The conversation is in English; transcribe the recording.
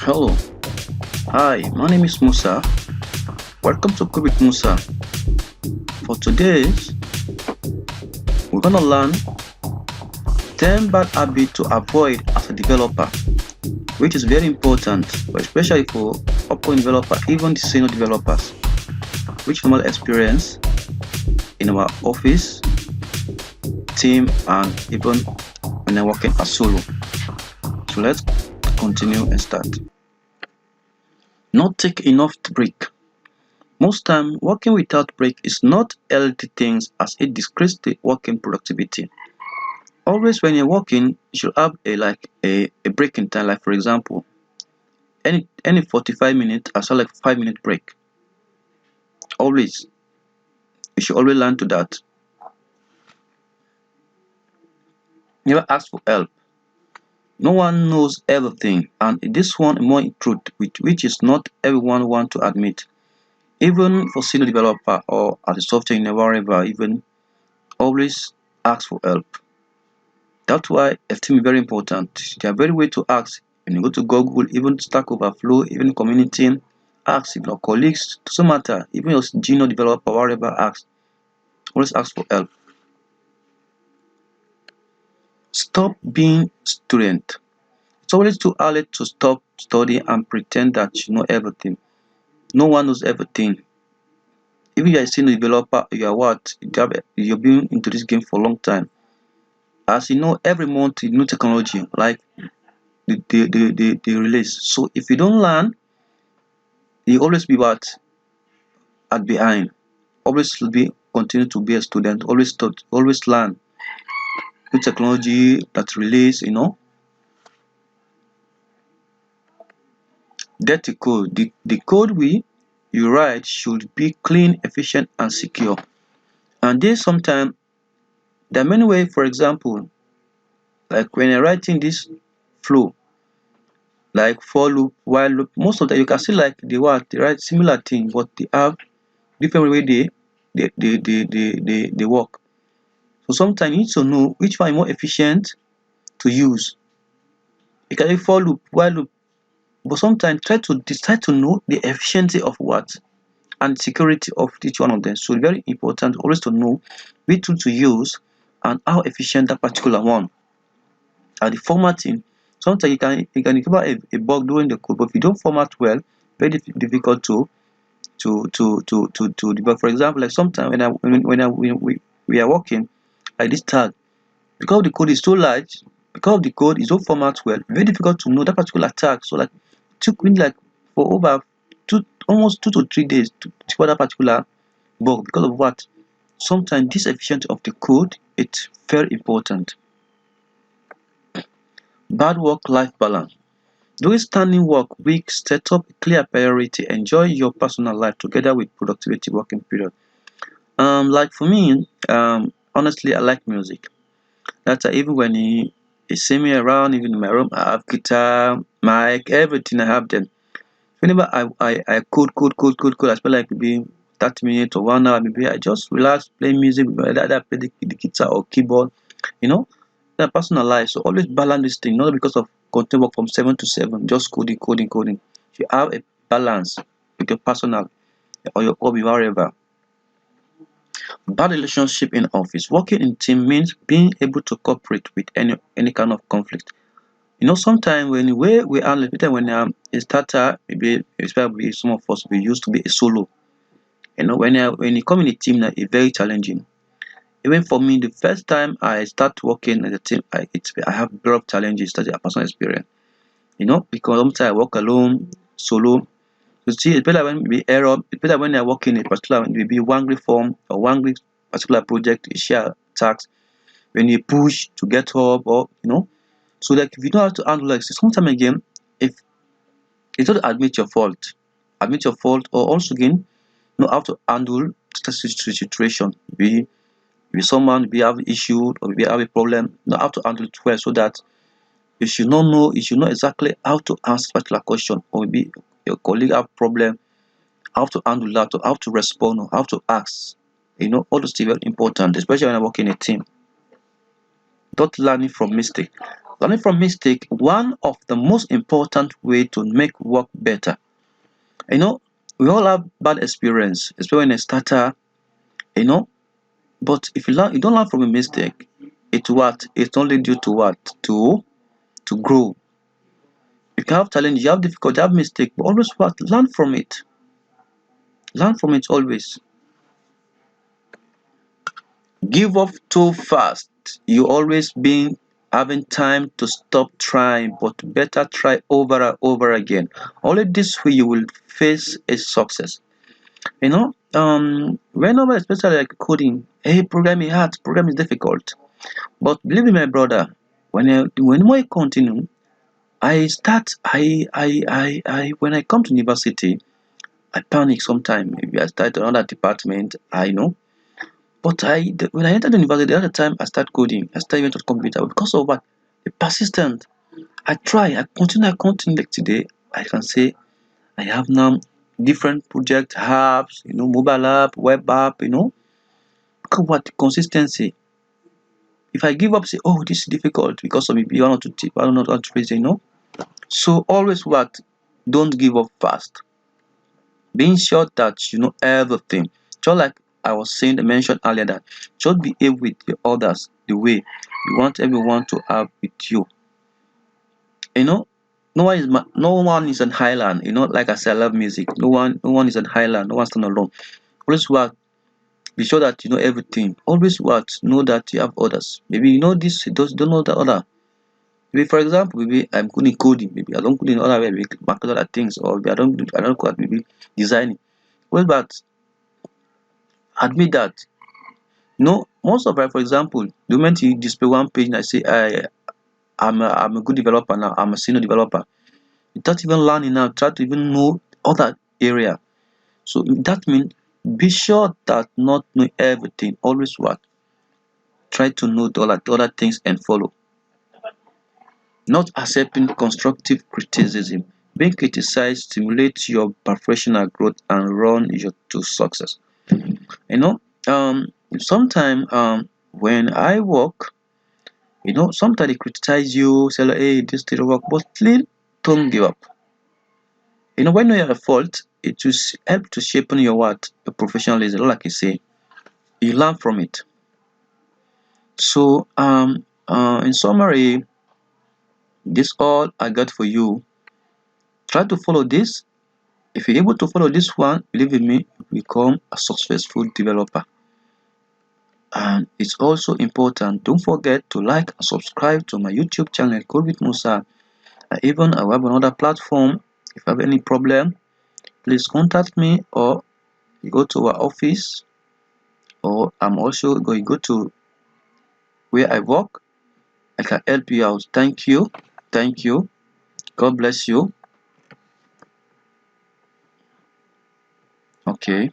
Hello, hi, my name is Musa. Welcome to Code with Musa. For today's, we're gonna learn 10 bad habits to avoid as a developer, which is very important, especially for upcoming developers, even the senior developers, which normal experience in our office, team, and even when I'm working as solo. So let's continue and start. Not take enough break. Most time, working without break is not healthy things as it decreases the working productivity. Always when you're working, you should have a break in time. Like for example, any 45 minutes as well like 5 minute break. Always, you should always learn to that. Never ask for help. No one knows everything, and this one more truth, which is not everyone want to admit. Even for senior developer or as a software engineer, wherever, even always ask for help. That's why esteem is very important. There are very way to ask. When you go to Google, even Stack Overflow, even community, ask if your colleagues, doesn't matter, even your junior developer, wherever, ask. Always ask for help. Stop being student. It's always too early to stop studying and pretend that you know everything. No one knows everything. Even if you are a senior developer, you are what? You've been into this game for a long time. As you know, every month new technology like the release. So if you don't learn, you always be what? At behind. Always be continue to be a student. Always learn new technology that release. Dirty code. The code you write should be clean, efficient, and secure. And this sometimes there are many ways. For example, like when you're writing this flow, like for loop, while loop, most of them you can see like they write similar thing, but they have different way they work. So sometimes you need to know which one is more efficient to use. You can use for loop, while loop, but sometimes try to decide to know the efficiency of what and security of each one of them. So very important always to know which tool to use and how efficient that particular one. And the formatting, sometimes you can discover a bug during the code, but if you don't format well, very difficult to debug. For example, like sometimes when we are working like this tag, because the code is so large, because the code is not format well, very difficult to know that particular tag. So like took me like for over almost 2 to 3 days to discover that particular bug because of what? Sometimes this efficiency of the code it's very important. Bad work-life balance. Doing standing work week, set up a clear priority, enjoy your personal life together with productivity working period. Like for me, honestly, I like music. That's why even when you see me around, even in my room, I have guitar, mic, everything. I have them. Whenever I code, I spend like maybe 30 minutes or 1 hour. Maybe I just relax, play music, either play the guitar or keyboard. You know, that personal life. So always balance this thing, not because of content work from 7 to 7, just coding. You have a balance with your personal or your hobby, wherever. Bad relationship in office. Working in team means being able to cooperate with any kind of conflict. Sometimes we are limited when a starter, maybe especially some of us we used to be a solo. When you come in a team, that is very challenging. Even for me, the first time I start working as a team, I have a lot of challenges. That's a personal experience. Because sometimes I work alone, solo. You see, it's better when we error. It's better when I work in a particular maybe one grid form or one grid particular project, you share tasks. When you push to get up, or. So like if you know how to handle like sometimes again, if you don't admit your fault, or also again know how to handle situation. Be someone be have issue or be have a problem, know how to handle it well so that you should know exactly how to answer particular question, or maybe your colleague have problem, how to handle that, or how to respond, or how to ask. All those things very important, especially when I work in a team. Not learning from mistake. Learning from mistake, one of the most important way to make work better. You know, we all have bad experience, especially when a starter, you know, but if you don't learn from a mistake, it only due to what? To grow. You can have challenge, you have difficulty, you have mistake, but always what? Learn from it. Learn from it always. Give up too fast. You always been having time to stop trying, but better try over and over again. Only this way you will face a success. Whenever, especially like coding, hey, programming hard, program is difficult. But believe me, my brother, when I continue, I start I when I come to university, I panic sometimes. Maybe I start another department, I know. But when I entered the university the other time I start coding, I start even to computer because of what? The persistent. I continue like today. I can say I have now different project apps, mobile app, web app, Look at what the consistency. If I give up, say, oh, this is difficult because of maybe one or two tip, I don't know how to phrase it. So always what? Don't give up fast. Being sure that you know everything. Just like I was saying, I mentioned earlier that just behave with the others the way you want everyone to have with you. You know, no one is an island. Like I said, I love music. No one is an island. No one stand alone. Always what? Be sure that you know everything. Always what? Know that you have others. Maybe you know this, you don't know the other. Maybe for example, maybe I'm good in coding. Maybe I don't code in other way. Maybe market other things, or maybe I don't code maybe designing. Well, but admit that. Most of it, for example, the moment you display one page and I say I'm a good developer now, I'm a senior developer. Without even learning now, try to even know other area. So that means be sure that not know everything. Always what? Try to know the other things and follow. Not accepting constructive criticism. Being criticized stimulates your professional growth and run you to success. You know, sometimes when I work, sometimes they criticize you, say like, hey, this didn't work, but please don't give up. When you're at fault, it will help to shape your what? Your professionalism, like you say. You learn from it. So, in summary, this all I got for you. Try to follow this. If you're able to follow this one, believe in me, you become a successful developer. And it's also important, don't forget to like and subscribe to my YouTube channel, Code with Musa. Even I have another platform. If you have any problem, please contact me, or you go to our office, or I'm also going to go to where I work. I can help you out. Thank you. Thank you. God bless you. Okay.